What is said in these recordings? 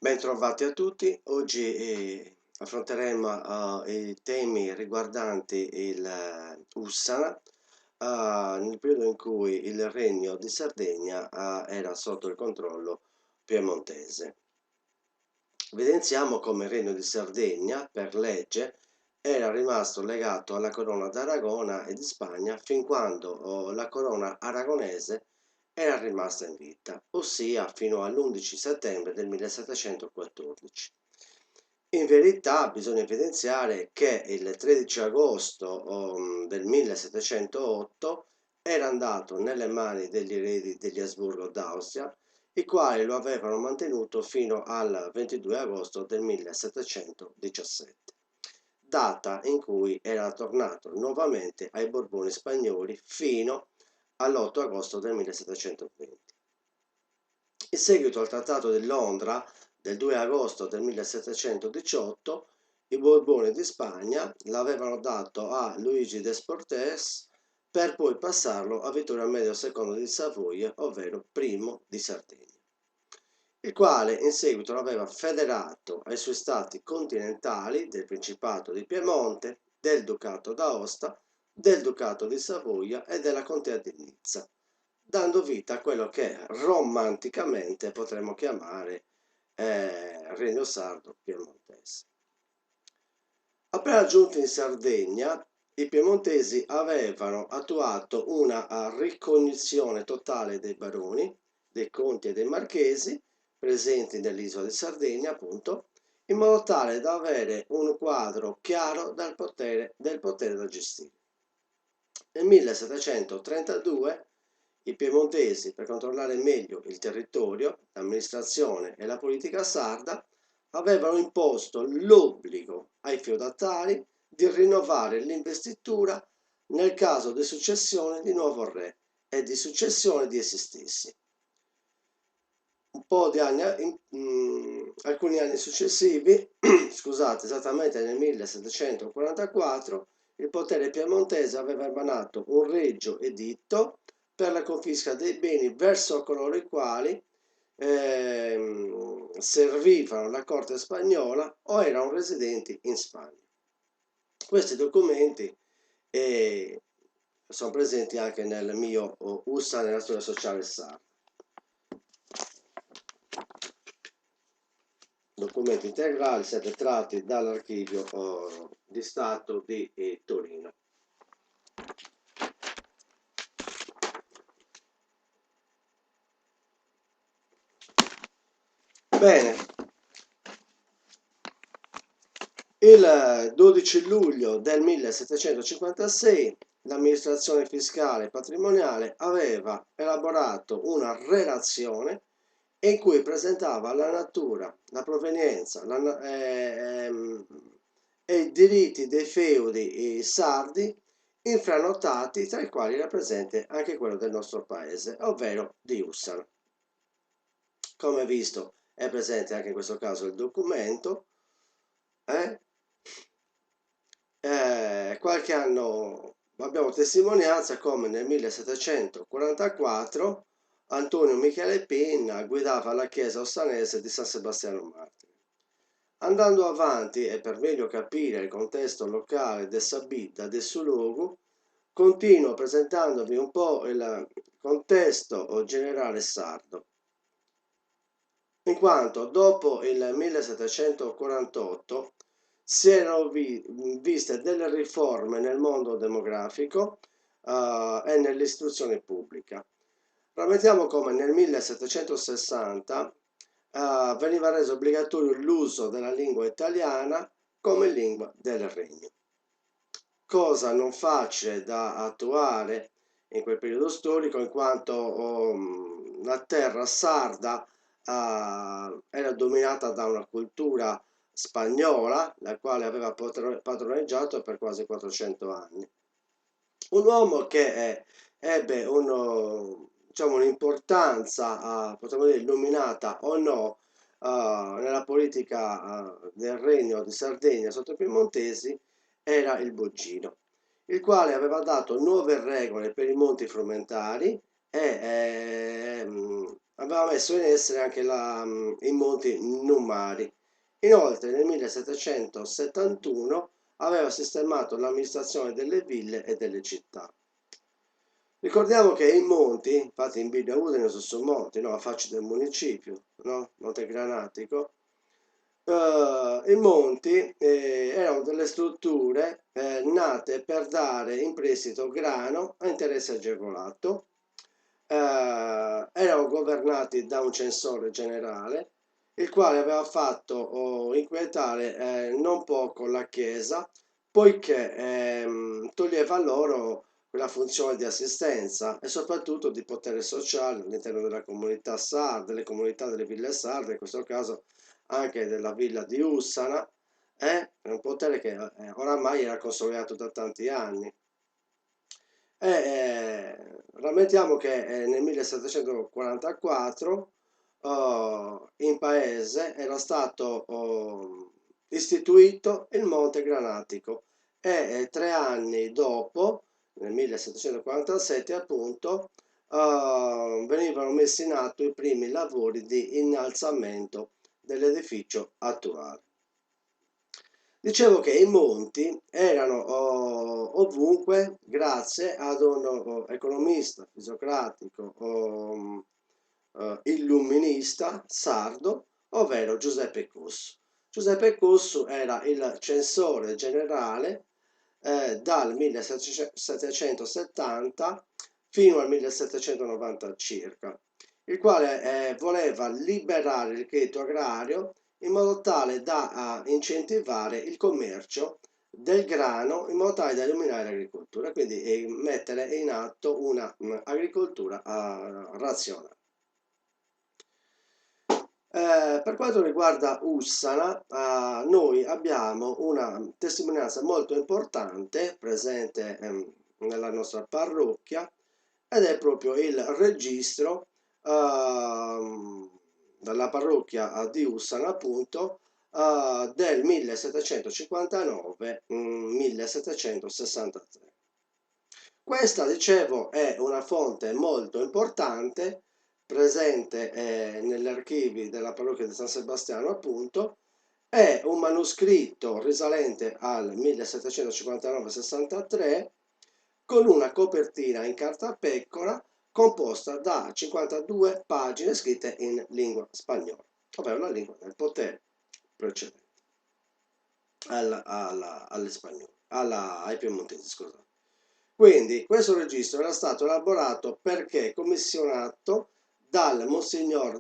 Bentrovati a tutti, oggi affronteremo i temi riguardanti il Ussana nel periodo in cui il Regno di Sardegna era sotto il controllo piemontese. Evidenziamo come il Regno di Sardegna, per legge, era rimasto legato alla corona d'Aragona e di Spagna fin quando la corona aragonese era rimasta in vita, ossia fino all'11 settembre del 1714. In verità bisogna evidenziare che il 13 agosto del 1708 era andato nelle mani degli eredi degli Asburgo d'Austria, i quali lo avevano mantenuto fino al 22 agosto del 1717, data in cui era tornato nuovamente ai Borboni spagnoli fino all'8 agosto del 1720. In seguito al Trattato di Londra del 2 agosto del 1718, i Borboni di Spagna l'avevano dato a Luigi Desportes per poi passarlo a Vittorio Amelio II di Savoia, ovvero primo di Sardegna, il quale in seguito l'aveva federato ai suoi stati continentali del Principato di Piemonte, del Ducato d'Aosta, del Ducato di Savoia e della Contea di Nizza, dando vita a quello che romanticamente potremmo chiamare Regno Sardo Piemontese. Appena giunti in Sardegna, i piemontesi avevano attuato una ricognizione totale dei baroni, dei conti e dei marchesi presenti nell'isola di Sardegna, appunto, in modo tale da avere un quadro chiaro del potere da gestire. Nel 1732 i piemontesi, per controllare meglio il territorio, l'amministrazione e la politica sarda, avevano imposto l'obbligo ai feudatari di rinnovare l'investitura nel caso di successione di nuovo re e di successione di essi stessi. Un po' di anni, alcuni anni successivi, scusate, esattamente nel 1744, il potere piemontese aveva emanato un regio editto per la confisca dei beni verso coloro i quali servivano la corte spagnola o erano residenti in Spagna. Questi documenti sono presenti anche nel mio USA nella storia sociale sarda. Documenti integrali siete tratti dall'archivio di Stato di Torino. Bene, il 12 luglio del 1756 l'amministrazione fiscale e patrimoniale aveva elaborato una relazione in cui presentava la natura, la provenienza e i diritti dei feudi sardi infranotati, tra i quali era presente anche quello del nostro paese, ovvero di Ussana. Come visto, è presente anche in questo caso il documento. Qualche anno abbiamo testimonianza come nel 1744 Antonio Michele Pinna guidava la chiesa ossanese di San Sebastiano Martire. Andando avanti e per meglio capire il contesto locale del Sabita del suo luogo, continuo presentandovi un po' il contesto generale sardo, in quanto dopo il 1748 si erano viste delle riforme nel mondo demografico e nell'istruzione pubblica. Rammentiamo come nel 1760 veniva reso obbligatorio l'uso della lingua italiana come lingua del regno. Cosa non facile da attuare in quel periodo storico, in quanto la terra sarda era dominata da una cultura spagnola, la quale aveva padroneggiato per quasi 400 anni. Un uomo che ebbe diciamo, un'importanza, potremmo dire, illuminata o no, nella politica del Regno di Sardegna sotto i piemontesi, era il Boggino, il quale aveva dato nuove regole per i monti frumentari e aveva messo in essere anche i monti Numari. Inoltre nel 1771 aveva sistemato l'amministrazione delle ville e delle città. Ricordiamo che i monti, infatti in Bibbia Udine sono monti, no? A faccia del municipio, no? Monte Granatico. I monti erano delle strutture nate per dare in prestito grano a interesse agevolato, erano governati da un censore generale, il quale aveva fatto inquietare non poco la Chiesa, poiché toglieva loro quella funzione di assistenza e soprattutto di potere sociale all'interno della comunità sarda, delle comunità delle ville sarde, in questo caso anche della villa di Ussana, è un potere che oramai era consolidato da tanti anni. Rammentiamo che nel 1744 in paese era stato istituito il Monte Granatico e 3 anni dopo, nel 1747 appunto, venivano messi in atto i primi lavori di innalzamento dell'edificio attuale. Dicevo che i monti erano ovunque grazie ad un economista, fisocratico, illuminista sardo, ovvero Giuseppe Cussu. Giuseppe Cussu era il censore generale dal 1770 fino al 1790 circa, il quale voleva liberare il credito agrario in modo tale da incentivare il commercio del grano, in modo tale da illuminare l'agricoltura, quindi mettere in atto una agricoltura razionale. Per quanto riguarda Ussana, noi abbiamo una testimonianza molto importante presente nella nostra parrocchia, ed è proprio il registro della parrocchia di Ussana, appunto, del 1759-1763. Questa, dicevo, è una fonte molto importante presente negli archivi della parrocchia di San Sebastiano, appunto. È un manoscritto risalente al 1759-63 con una copertina in cartapecora composta da 52 pagine scritte in lingua spagnola, ovvero la lingua del potere precedente alle spagnole, ai piemontesi, scusate. Quindi questo registro era stato elaborato perché commissionato dal Monsignor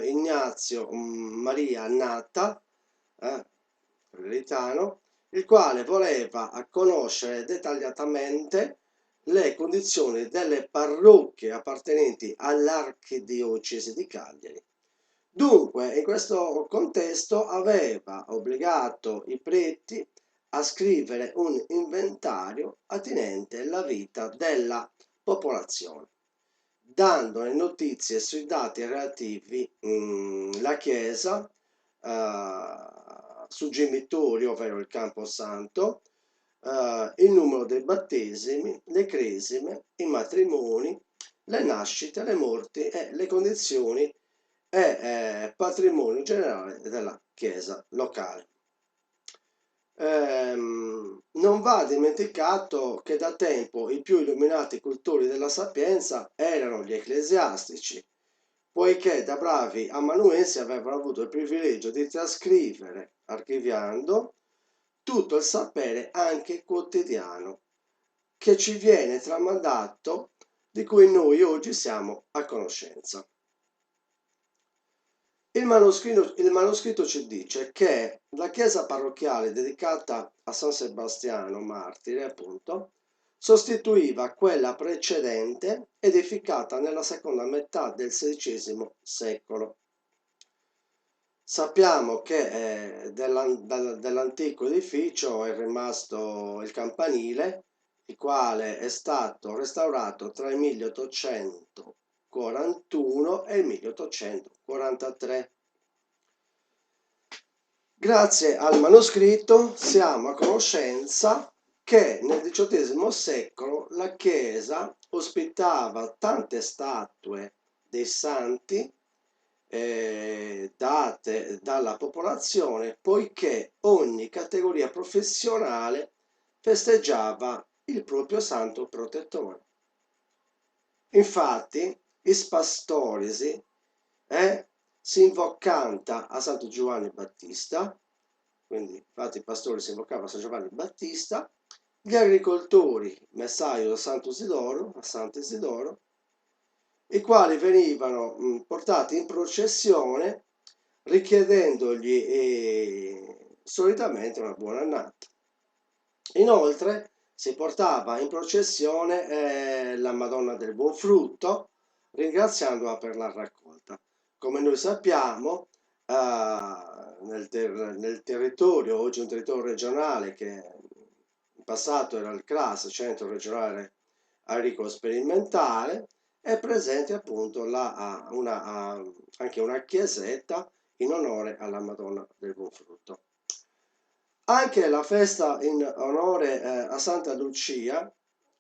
Ignazio Maria Natta, veritano, il quale voleva conoscere dettagliatamente le condizioni delle parrocchie appartenenti all'archidiocesi di Cagliari. Dunque, in questo contesto aveva obbligato i preti a scrivere un inventario attinente alla vita della popolazione, dandone notizie sui dati relativi alla Chiesa, sul gimitorio, ovvero il Camposanto, il numero dei battesimi, le cresime, i matrimoni, le nascite, le morti e le condizioni e patrimonio generale della Chiesa locale. Non va dimenticato che da tempo i più illuminati cultori della sapienza erano gli ecclesiastici, poiché da bravi amanuensi avevano avuto il privilegio di trascrivere, archiviando, tutto il sapere anche quotidiano che ci viene tramandato, di cui noi oggi siamo a conoscenza. Il manoscritto ci dice che la chiesa parrocchiale dedicata a San Sebastiano martire, appunto, sostituiva quella precedente edificata nella seconda metà del XVI secolo. Sappiamo che dell'antico edificio è rimasto il campanile, il quale è stato restaurato tra il 1841 e il 1843. Grazie al manoscritto siamo a conoscenza che nel XVIII secolo la chiesa ospitava tante statue dei santi date dalla popolazione, poiché ogni categoria professionale festeggiava il proprio santo protettore. Infatti, is pastorisi si invocanta a Santo Giovanni Battista, quindi infatti i pastori si invocavano a San Giovanni Battista, gli agricoltori messaio a Santo Isidoro, a Santo Isidoro, i quali venivano portati in processione richiedendogli solitamente una buona annata. Inoltre si portava in processione la Madonna del Buon Frutto, ringraziandola per la raccolta. Come noi sappiamo, nel territorio, oggi un territorio regionale che in passato era il CRAS, Centro Regionale Agricolo Sperimentale, è presente appunto anche una chiesetta in onore alla Madonna del Buon Frutto. Anche la festa in onore a Santa Lucia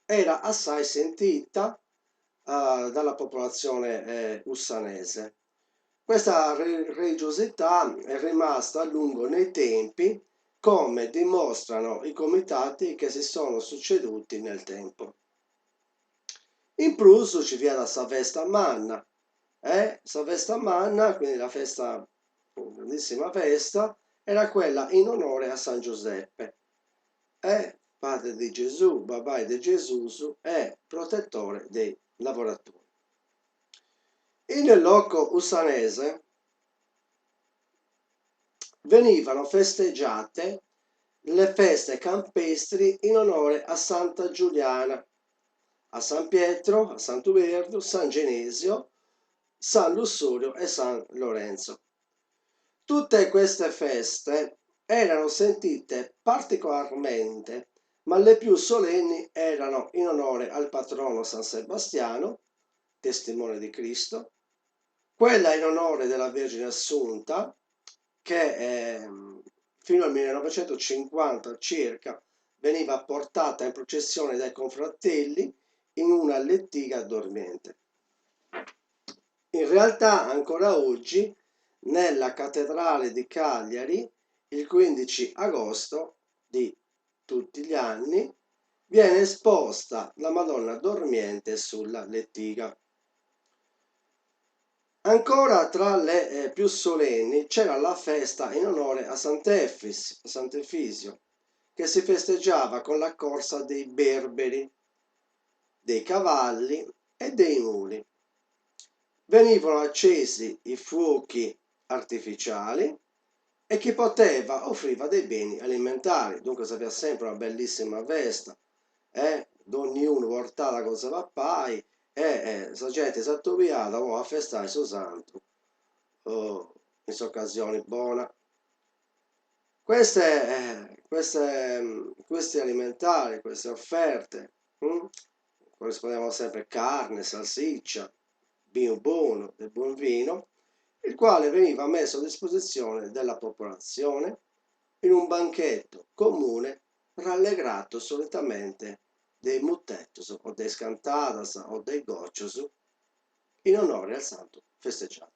era assai sentita dalla popolazione ussanese. Questa religiosità è rimasta a lungo nei tempi, come dimostrano i comitati che si sono succeduti nel tempo. In plus ci viene la Savesta Manna, Savesta Manna, quindi la festa, una grandissima festa, era quella in onore a San Giuseppe, padre di Gesù, babà di Gesù e protettore dei lavoratori. In loco ussanese venivano festeggiate le feste campestri in onore a Santa Giuliana, a San Pietro, a Sant'Uberto, San Genesio, San Lussurio e San Lorenzo. Tutte queste feste erano sentite particolarmente, ma le più solenni erano in onore al patrono San Sebastiano, testimone di Cristo, quella in onore della Vergine Assunta, che fino al 1950 circa veniva portata in processione dai confratelli in una lettiga dormiente. In realtà ancora oggi nella cattedrale di Cagliari il 15 agosto di tutti gli anni viene esposta la Madonna dormiente sulla lettiga. Ancora tra le più solenni c'era la festa in onore a Sant'Efisio, che si festeggiava con la corsa dei berberi, dei cavalli e dei muli. Venivano accesi i fuochi artificiali e chi poteva offriva dei beni alimentari. Dunque sapeva sempre una bellissima festa, ognuno portava cosa va pai la gente si attuviava a festare il suo santo in queste occasioni buone. Questi alimentari, queste offerte corrispondevano sempre carne, salsiccia, vino buono e buon vino, il quale veniva messo a disposizione della popolazione in un banchetto comune rallegrato solitamente dei muttetos o dei scantadas o dei goccios in onore al santo festeggiato.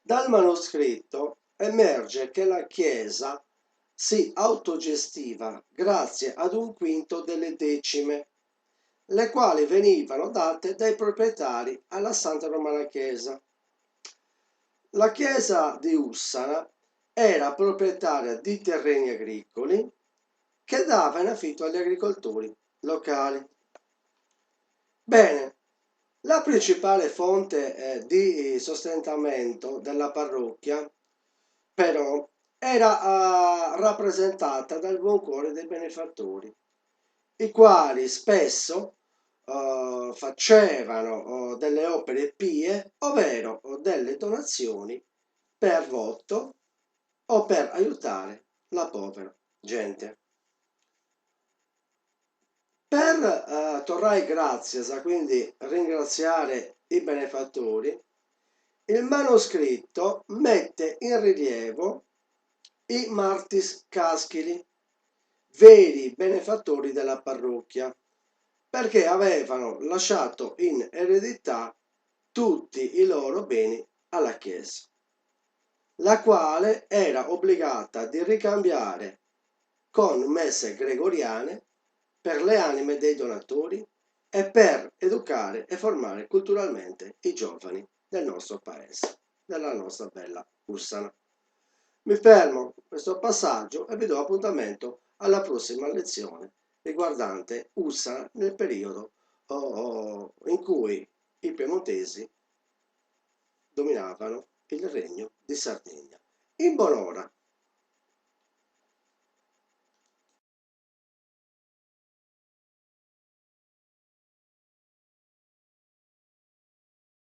Dal manoscritto emerge che la Chiesa si autogestiva grazie ad un quinto delle decime, le quali venivano date dai proprietari alla Santa Romana Chiesa. La Chiesa di Ussana era proprietaria di terreni agricoli che dava in affitto agli agricoltori locali. Bene, la principale fonte di sostentamento della parrocchia, però, era rappresentata dal buon cuore dei benefattori, i quali spesso facevano delle opere pie, ovvero delle donazioni per voto o per aiutare la povera gente. Per tornare grazie, quindi ringraziare i benefattori, il manoscritto mette in rilievo i martis caschili, veri benefattori della parrocchia, perché avevano lasciato in eredità tutti i loro beni alla Chiesa, la quale era obbligata di ricambiare con messe gregoriane per le anime dei donatori e per educare e formare culturalmente i giovani del nostro paese, della nostra bella Ussana. Mi fermo a questo passaggio e vi do appuntamento alla prossima lezione riguardante Ussana nel periodo in cui i piemontesi dominavano il regno di Sardegna. In buon'ora.